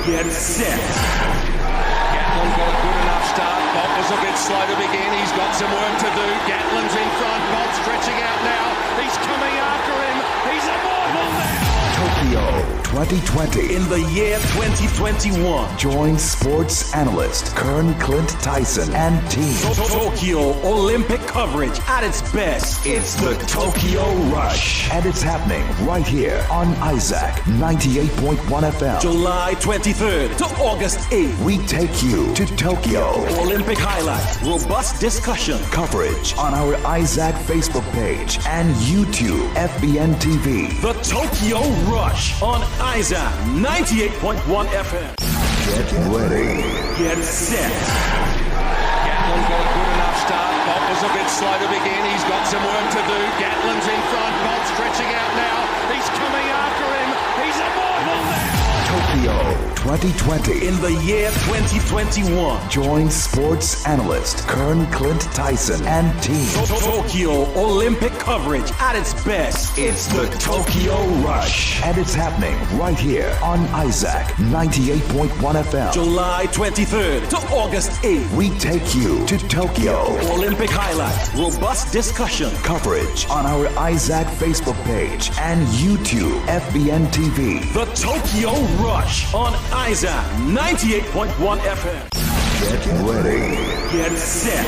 Get set. Gatlin's got a good enough start. Bob was a bit slow to begin. He's got some work to do. Gatlin's in front. Bob stretching out now. He's coming after him. He's immortal now. Tokyo 2020. In the year 2021. Join sports analyst Kern Tyson and team. Tokyo Olympic coverage at its best. It's the Tokyo Rush. And it's happening right here on Isaac 98.1 FM. July 23rd to August 8th. We take you to Tokyo. Olympic highlights, robust discussion. Coverage on our Isaac Facebook page and YouTube FBN TV. The Tokyo Rush on Isaac 98.1 FM. Get ready. Get set. Gatlin's got a good enough start. Bob was a bit slow to begin. He's got some work to do. Gatlin's in front. Bob stretching out now. He's coming after him. He's immortal now. Tokyo 2020. In the year 2021. Join sports analyst Kern Tyson and team. Tokyo Olympic coverage at its best. It's the Tokyo Rush. And it's happening right here on Isaac 98.1 FM. July 23rd to August 8th. We take you to Tokyo. Olympic highlights, robust discussion. Coverage on our Isaac Facebook page and YouTube FBN TV. The Tokyo Rush on Isaac 98.1 FM. Get ready. Get set.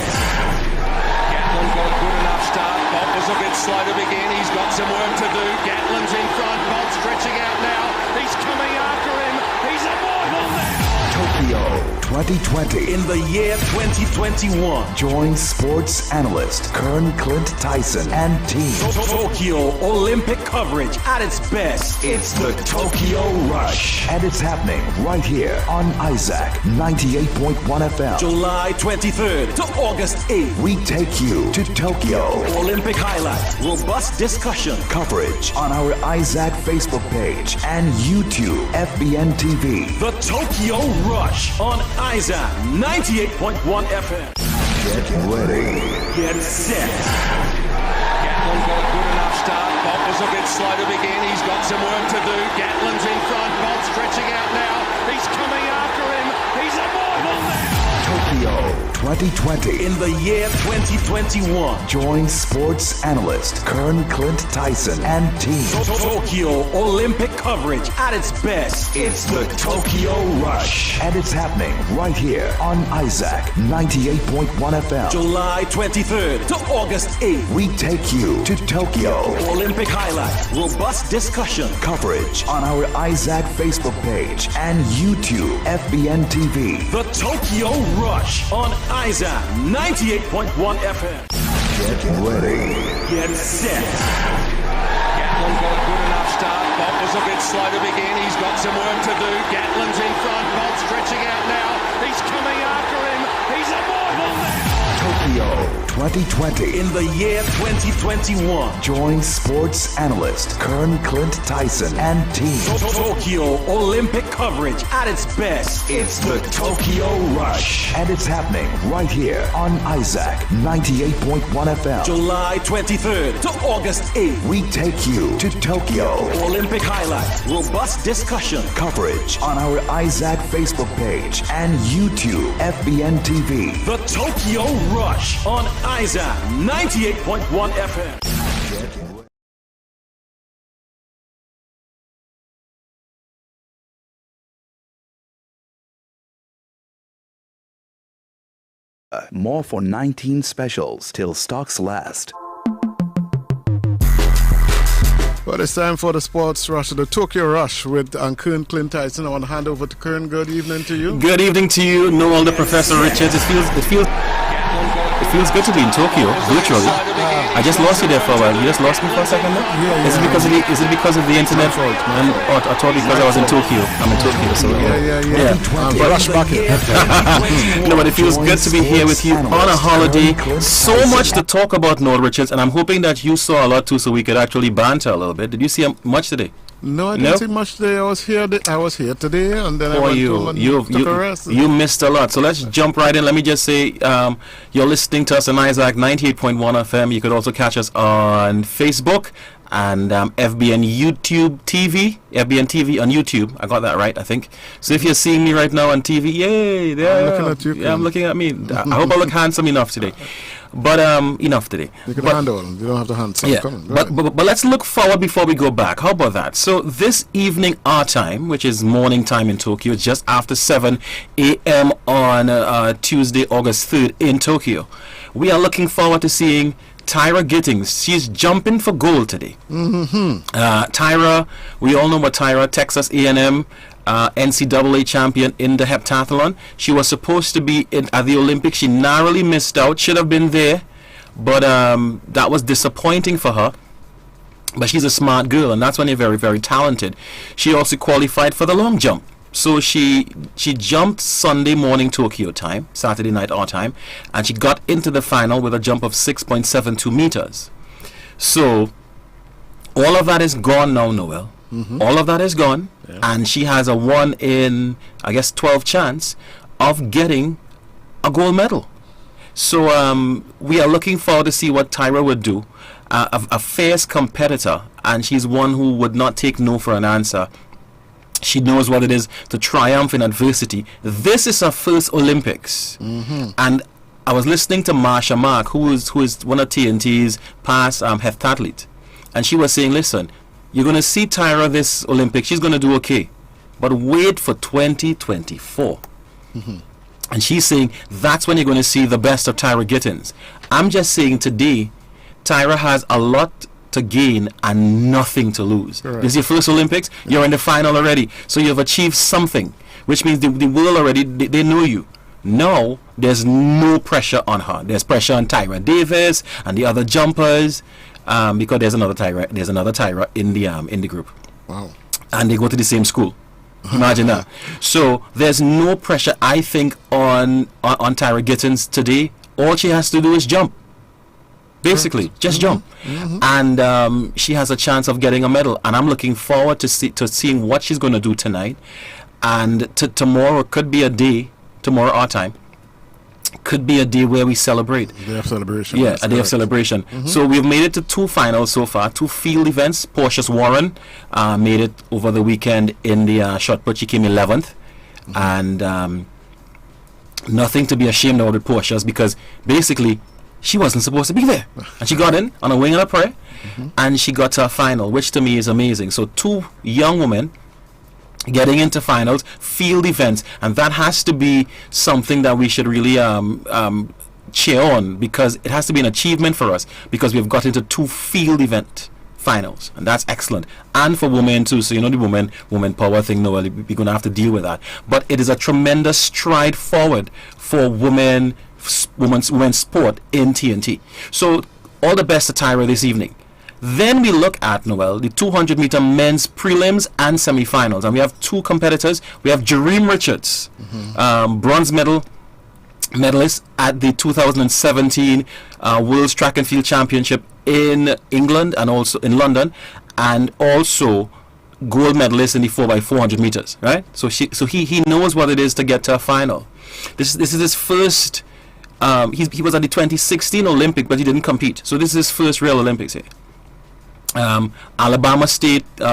Gatlin's got a good enough start. Bob was a bit slow to begin. He's got some work to do. Gatlin's in front. Bob stretching out now. He's coming after him. He's immortal now. Tokyo 2020. In the year 2021. Join sports analyst Kern Tyson and team. Tokyo Olympic coverage at its best. It's the Tokyo Rush. And it's happening right here on Isaac 98.1 FM. July 23rd to August 8th. We take you to Tokyo. Olympic highlights, robust discussion. Coverage on our Isaac Facebook page and YouTube FBN TV. The Tokyo Rush on Isaac 98.1 FM. Get ready. Get set. Gatlin's got a good enough start. Bob was a bit slow to begin. He's got some work to do. Gatlin's in front. Bob stretching out now. He's coming after him. He's immortal now. Tokyo 2020. In the year 2021. Join sports analyst Kern Tyson and team. Tokyo Olympic coverage at its best. It's the Tokyo Rush. And it's happening right here on Isaac 98.1 FM. July 23rd to August 8th. We take you to Tokyo. Olympic highlights, robust discussion. Coverage on our Isaac Facebook page and YouTube FBN TV. The Tokyo Rush on Isaac 98.1 FM. Get ready. Get set. Gatlin's got a good enough start. Bob was a bit slow to begin. He's got some work to do. Gatlin's in front. Bob stretching out now. He's coming after him. He's immortal now. Tokyo 2020. In the year 2021. Join sports analyst Kern Tyson and team. Tokyo Olympic coverage at its best. It's the Tokyo Rush. And it's happening right here on Isaac 98.1 FM. July 23rd to August 8th. We take you to Tokyo. Olympic highlights, robust discussion. Coverage on our Isaac Facebook page and YouTube FBN TV. The Tokyo Rush on Isaac 98.1 FM. More for 19 specials till stocks last. Well, it's time for the Sports Rush, the Tokyo Rush with Kern Tyson. I want to hand over to Kern. Good evening to you. Good evening to you, Noel, the Professor Richards. It feels good to be in Tokyo virtually. I just lost you there for a while. You just lost me for a second there? Yeah. Is it because of the internet? I thought because I was in Tokyo. I'm in Tokyo, so But rush back in. No, but it feels good to be here with you on a holiday. So much to talk about, Noel Richards, and I'm hoping that you saw a lot too, so we could actually banter a little bit. Did you see much today? No, I didn't see much today. I was here today, and then I went home and took a rest. You missed a lot. So let's jump right in. Let me just say, you're listening to us on Isaac 98.1 FM. You could also catch us on Facebook and FBN TV on YouTube. I got that right, I think. So if you're seeing me right now on TV, yay, there. I'm looking at you. Yeah, I'm looking at me. I hope I look handsome enough today. But enough today. You can handle them. You don't have to hand some. Yeah, Come on, but let's look forward before we go back. How about that? So this evening our time, which is morning time in Tokyo, just after 7 a.m. on Tuesday, August 3rd in Tokyo, we are looking forward to seeing Tyra Gittings. She's jumping for gold today. Tyra, we all know about Tyra, Texas A&M NCAA champion in the heptathlon. She was supposed to be at the Olympics. She narrowly missed out. Should have been there, but that was disappointing for her. But she's a smart girl, and that's when you're very, very talented. She also qualified for the long jump. So she jumped Sunday morning Tokyo time, Saturday night our time, and she got into the final with a jump of 6.72 meters. So all of that is gone now, Noel. All of that is gone, and she has a 1 in, I guess, 12 chance of getting a gold medal. So we are looking forward to see what Tyra would do. A fierce competitor, and she's one who would not take no for an answer. She knows what it is to triumph in adversity. This is her first Olympics, and I was listening to Marsha Mark, who is one of TNT's past heptathlete, and she was saying, listen, you're going to see Tyra this Olympics. She's going to do okay. But wait for 2024. And she's saying that's when you're going to see the best of Tyra Gittins. I'm just saying today, Tyra has a lot to gain and nothing to lose. Correct. This is your first Olympics. You're in the final already. So you've achieved something, which means the world already, they know you. No, there's no pressure on her. There's pressure on Tyra Davis and the other jumpers. Because there's another Tyra in the group. Wow. And they go to the same school. Imagine that. So there's no pressure, I think, on Tyra Gittins today. All she has to do is jump. Basically, just jump. And she has a chance of getting a medal. And I'm looking forward to seeing what she's going to do tonight. And tomorrow could be a day, tomorrow our time, could be a day where we celebrate. A day of celebration. Yeah, That's a day of correct. celebration. So we've made it to 2 finals so far, 2 field events. Portia's Warren made it over the weekend in the shot put. She came 11th. And nothing to be ashamed of with Portia's, because basically she wasn't supposed to be there. And she got in on a wing and a prayer. And she got to a final, which to me is amazing. So 2 young women getting into finals, field events, and that has to be something that we should really cheer on, because it has to be an achievement for us, because we've got into 2 field event finals, and that's excellent. And for women too, so you know the women power thing, no, we're going to have to deal with that. But it is a tremendous stride forward for women's sport in TNT. So all the best to Tyra this evening. Then we look at, Noel, the 200-meter men's prelims and semi-finals. And we have 2 competitors. We have Jareem Richards, bronze medalist at the 2017 World's Track and Field Championship in England and also in London, and also gold medalist in the 4x400 meters, right? So he knows what it is to get to a final. This is his first, he was at the 2016 Olympic, but he didn't compete. So this is his first real Olympics here. Alabama State, he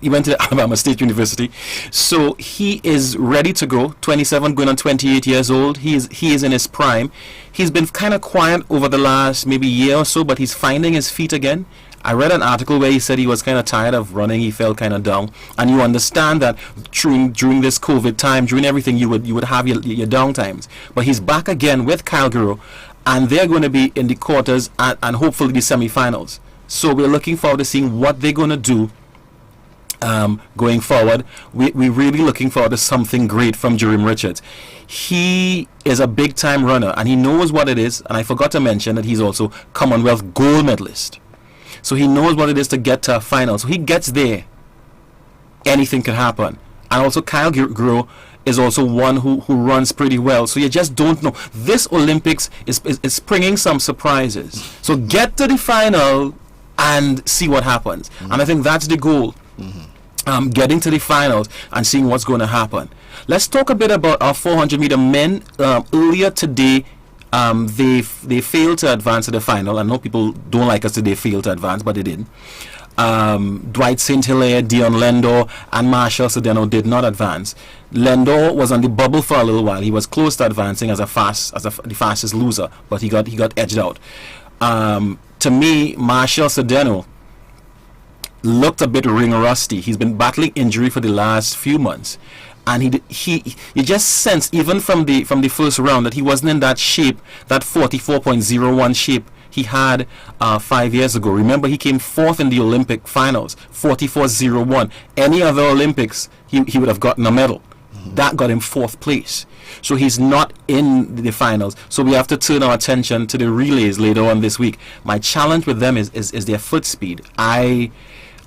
went to Alabama State University, so he is ready to go. 27 going on 28 years old. He is in his prime. He's been kind of quiet over the last maybe year or so, but he's finding his feet again. I read an article where he said he was kind of tired of running. He felt kind of down, and you understand that during this COVID time, during everything, you would have your down times. But he's back again with Kyle Guru, and they're going to be in the quarters and hopefully the semi-finals. So we're looking forward to seeing what they're going to do going forward. We're really looking forward to something great from Jareem Richards. He is a big-time runner, and he knows what it is. And I forgot to mention that he's also Commonwealth gold medalist. So he knows what it is to get to a final. So he gets there, anything can happen. And also Kyle Guru is also one who runs pretty well. So you just don't know. This Olympics is bringing some surprises. So get to the final and see what happens. And I think that's the goal. Getting to the finals and seeing what's going to happen. Let's talk a bit about our 400-meter men. Earlier today, They failed to advance to the final. I know people don't like us that they failed to advance, but they didn't. Dwight St. Hilaire, Dion Lendor, and Marshall Sedeno did not advance. Lendor was on the bubble for a little while. He was close to advancing as the fastest loser, but he got edged out. To me, Marshall Sedeno looked a bit ring rusty. He's been battling injury for the last few months, and you just sensed even from the first round that he wasn't in that shape, that 44.01 shape he had 5 years ago. Remember, he came fourth in the Olympic finals, 44.01. Any other Olympics, he would have gotten a medal. That got him fourth place. So he's not in the finals. So we have to turn our attention to the relays later on this week. My challenge with them is their foot speed. I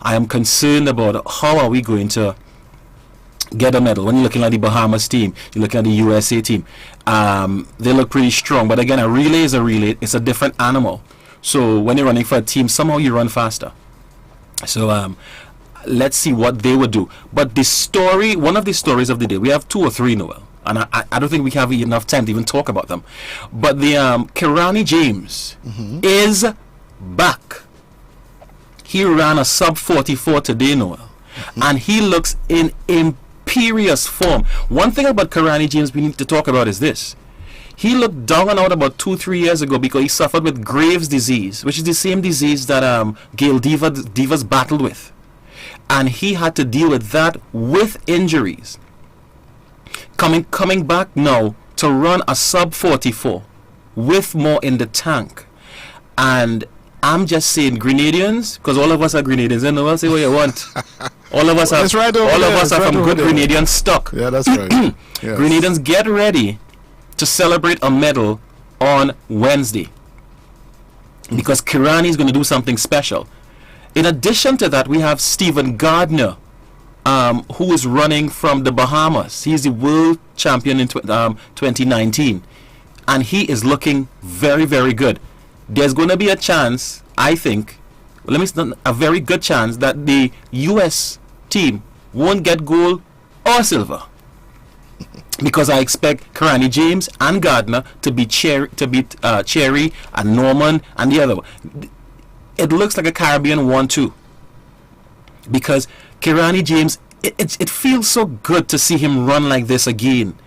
am concerned about how are we going to get a medal. When you're looking at the Bahamas team, you're looking at the USA team, they look pretty strong. But again, a relay is a relay. It's a different animal. So when you're running for a team, somehow you run faster. So let's see what they would do. But the story, one of the stories of the day, we have 2 or 3, Noel, and I don't think we have enough time to even talk about them. But the Kirani James is back. He ran a sub 44 today, Noel, and he looks in imperious form. One thing about Kirani James we need to talk about is this. He looked down and out about 2-3 years ago because he suffered with Graves' disease, which is the same disease that Gail Divas battled with. And he had to deal with that with injuries. Coming back now to run a sub 44 with more in the tank. And I'm just saying, Grenadians, because all of us are Grenadians, and no one say what you want. All of us are, from good Grenadian stock. Yeah, that's right. Yes. Grenadians, get ready to celebrate a medal on Wednesday, because Kirani is going to do something special. In addition to that, we have Stephen Gardner, who is running from the Bahamas. He's the world champion in 2019, and he is looking very, very good. There's going to be a chance, I think, a very good chance that the US team won't get gold or silver, because I expect Kirani James and Gardner to beat Cherry and Norman and the other one. It looks like a Caribbean 1-2, because Kirani James, it feels so good to see him run like this again,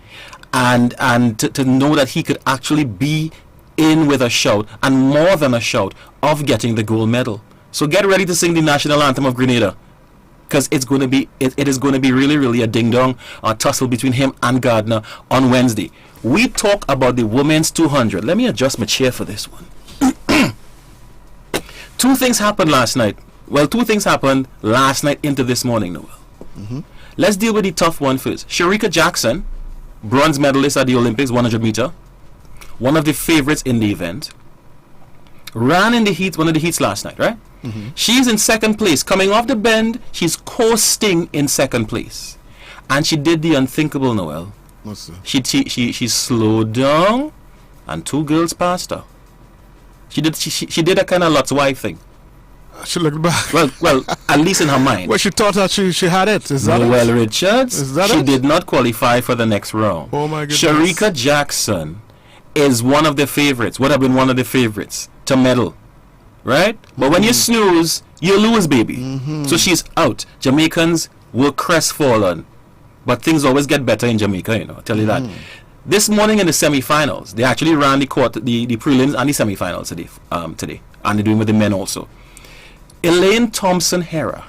and to know that he could actually be in with a shout, and more than a shout, of getting the gold medal. So get ready to sing the national anthem of Grenada, because it's going to be it is going to be really, really a ding dong, a tussle between him and Gardner on Wednesday. We talk about the women's 200. Let me adjust my chair for this one. 2 things happened last night. Well, 2 things happened last night into this morning, Noel. Let's deal with the tough one first. Sharika Jackson, bronze medalist at the Olympics, 100 meter, one of the favorites in the event, ran in the heat, one of the heats last night, right? She's in second place. Coming off the bend, she's coasting in second place. And she did the unthinkable, Noel. What's that? She slowed down, and 2 girls passed her. She did a kind of Lot's wife thing. She looked back. Well, at least in her mind. Well, she thought that she had it. Is that Noel it? Richards, Is that she it? did not qualify for the next round. Oh my goodness. Sharika Jackson is one of the favorites, would have been one of the favorites to medal, right? But when you snooze, you lose, baby. So she's out. Jamaicans were crestfallen, but things always get better in Jamaica, you know, I'll tell you that. This morning in the semi-finals, they actually ran the prelims and the semi-finals today, and they're doing with the men also. Elaine Thompson-Hera,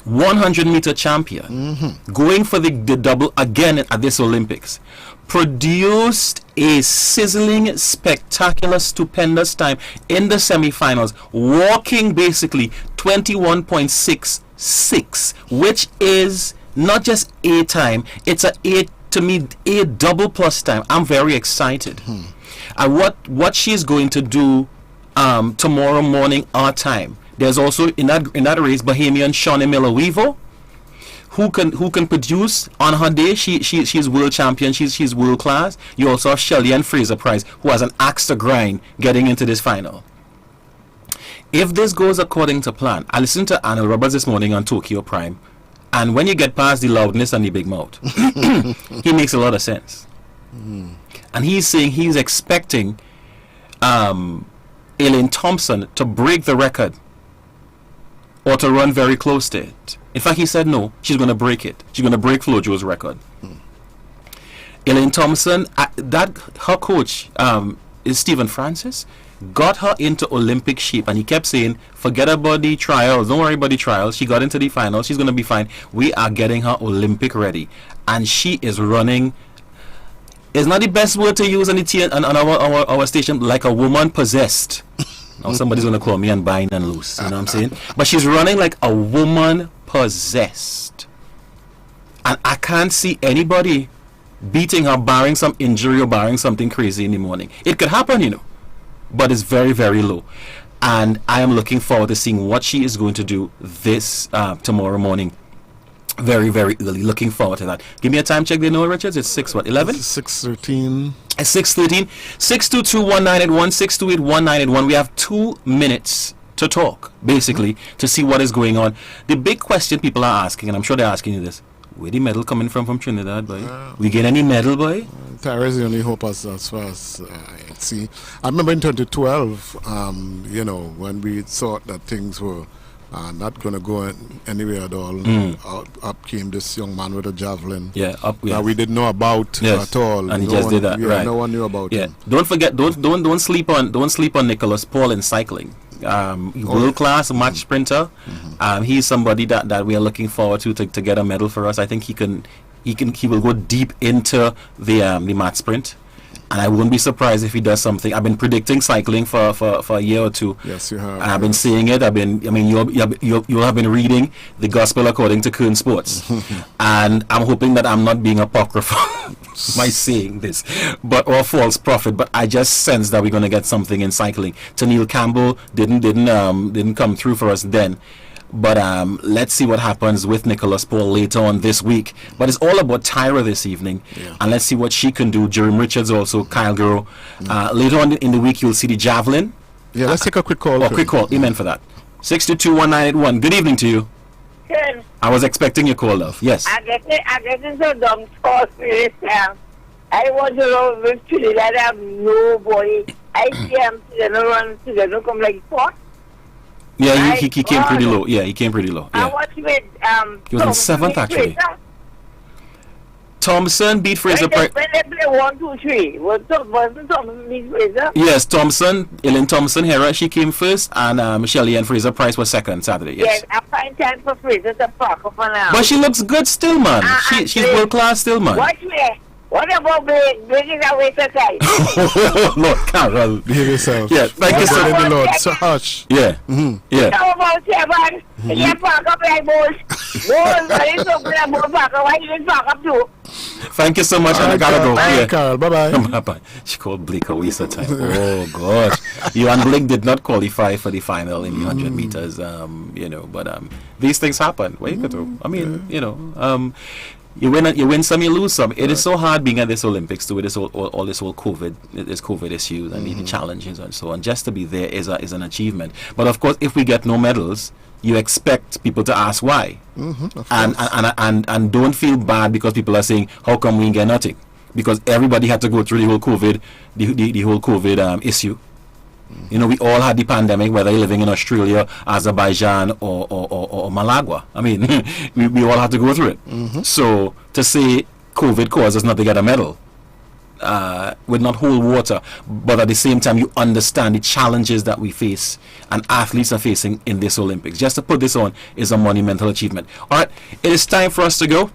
100-meter champion, going for the double again at this Olympics, produced a sizzling, spectacular, stupendous time in the semi-finals, walking basically 21.66, which is not just a time, it's to me a double plus time. I'm very excited. And what she's going to do tomorrow morning our time. There's also in that race Bahamian Shawnee Miller-Weaver, who can produce on her day. She's world champion. She's world class. You also have Shelley and Fraser Price, who has an axe to grind getting into this final. If this goes according to plan, I listened to Arnold Roberts this morning on Tokyo Prime, and when you get past the loudness and the big mouth, he makes a lot of sense. And he's saying he's expecting Elaine Thompson to break the record or to run very close to it. In fact, he said no, she's going to break it. She's going to break Flojo's record. Elaine Thompson, her coach is Stephen Francis, got her into Olympic shape, and he kept saying, forget about the trials, don't worry about the trials. She got into the final, she's going to be fine. We are getting her Olympic ready. And she is running, it's not the best word to use on our station, like a woman possessed. Now somebody's going to call me and bind and loose, you know what I'm saying? But she's running like a woman possessed. And I can't see anybody beating her, barring some injury or barring something crazy in the morning. It could happen, you know, but it's very, very low. And I am looking forward to seeing what she is going to do this tomorrow morning. Very, very early. Looking forward to that. Give me a time check there, Noah Richards. It's 11? 6:13. It's 6:13. 622-1981, 628-1981. We have 2 minutes to talk, basically, to see what is going on. The big question people are asking, and I'm sure they're asking you this, where the medal coming from Trinidad, boy? We get any medal, boy? Tyra is the only hope as far as I see. I remember in 2012, you know, when we thought that things were not going to go anywhere at all. Up came this young man with a javelin. Yeah, that we didn't know about at all. And he just did that. Right. No one knew about him. Don't forget. Don't sleep on Nicholas Paul in cycling. World class match sprinter. He's somebody that we are looking forward to get a medal for us. I think he will go deep into the match sprint. And I wouldn't be surprised if he does something. I've been predicting cycling for a year or two. Yes, you have. I've been seeing it. You'll have been reading the gospel according to Kern Sports. And I'm hoping that I'm not being apocryphal by saying this, or false prophet. But I just sense that we're going to get something in cycling. Tennille Campbell didn't come through for us then. But let's see what happens with Nicholas Paul later on this week. But it's all about Tyra this evening. Yeah. And let's see what she can do. Jeremy Richards also, Kyle Guro. Later on in the week, you'll see the javelin. Yeah, let's take a quick call. Quick call. Amen for that. 622-1981. Good evening to you. Good. I was expecting your call, love. Yes. I get so dumb for this time. I want to know with Trinidad. I have no boy. I see him to the run to the come like fourth. Yeah, he came pretty low. Yeah, he came pretty low. Yeah. I watched with he was in 7th actually. Thompson beat Fraser Price. When they play 1, 2, 3, wasn't Thompson beat Fraser? Yes, Elaine Thompson Hera, she came first, and Shelley and Fraser Price was second Saturday. Yes, I find time for Fraser to park up and out. But she looks good still, man. She's world class still, man. Watch me. What about breaking that waste of time? Lord, Carol. Behave yourself. Yeah, thank you so much. Lord, so hush. Yeah. Yeah. How about Seven? You can't park up like bulls. Bulls, but it's open and bull park up. Why you didn't park up too? Thank you so much, and I gotta go. Bye, Carol. Bye-bye. Bye-bye. She called Blake a waste of time. Oh, gosh. You and Blake did not qualify for the final in the 100 meters, you know, but these things happen. What you could do? I mean, you know, you win some, you lose some. It is so hard being at this Olympics too, with this all this whole COVID issues and the challenges and so on. Just to be there is an achievement. But of course, if we get no medals, you expect people to ask why, and don't feel bad because people are saying, how come we get nothing? Because everybody had to go through the whole COVID issue. You know, we all had the pandemic, whether you're living in Australia, Azerbaijan, or Malagua. I mean, we all had to go through it. So to say COVID caused us not to get a medal would not hold water. But at the same time, you understand the challenges that we face and athletes are facing in this Olympics. Just to put this on is a monumental achievement. All right, it is time for us to go.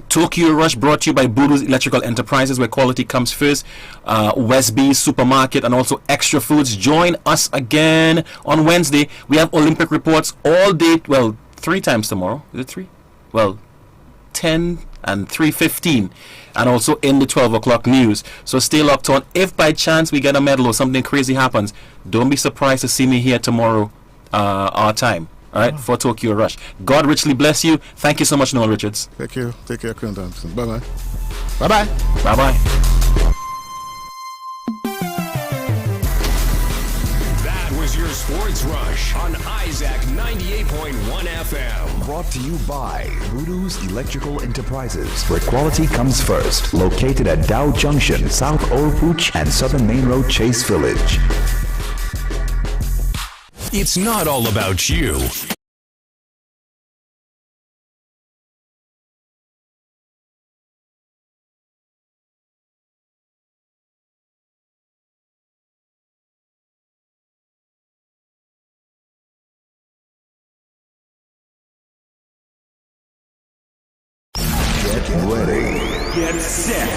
Tokyo Rush brought to you by Boodoo's Electrical Enterprises, where quality comes first. Westby's Supermarket and also Xtra Foods. Join us again on Wednesday. We have Olympic reports all day. Well, 3 times tomorrow. Is it 3? Well, 10 and 3:15, and also in the 12 o'clock news. So stay locked on. If by chance we get a medal or something crazy happens, don't be surprised to see me here tomorrow, our time. All right, for Tokyo Rush. God richly bless you. Thank you so much, Noel Richards. Thank you. Take care, Kern Tyson. Bye-bye. Bye-bye. Bye-bye. That was your Sports Rush on Isaac 98.1 FM. Brought to you by Boodoo's Electrical Enterprises, where quality comes first. Located at Dow Junction, South Old Pooch, and Southern Main Road, Chase Village. It's not all about you. Get ready. Get set.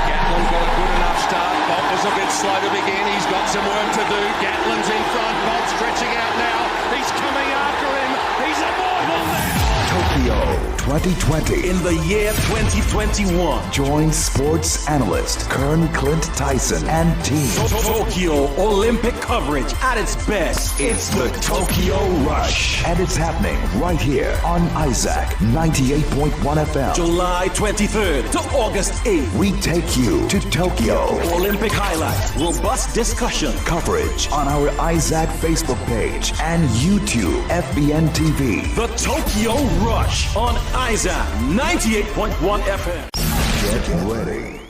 Gatlin's got a good enough start. Bob was a bit slow to begin. He's got some work to do. Gatlin's in front. Bob stretching out now. He's coming after him. He's immortal now. Tokyo 2020. In the year 2021, Join sports analyst Kern Tyson and team. Tokyo Olympic coverage at its best. It's the Tokyo Rush. And it's happening right here on Isaac 98.1 FM. July 23rd to August 8th. We take you to Tokyo. Olympic highlights, robust discussion, Coverage on our Isaac Facebook page and YouTube FBN TV. the Tokyo Rush on Isaac 98.1 FM. Get ready.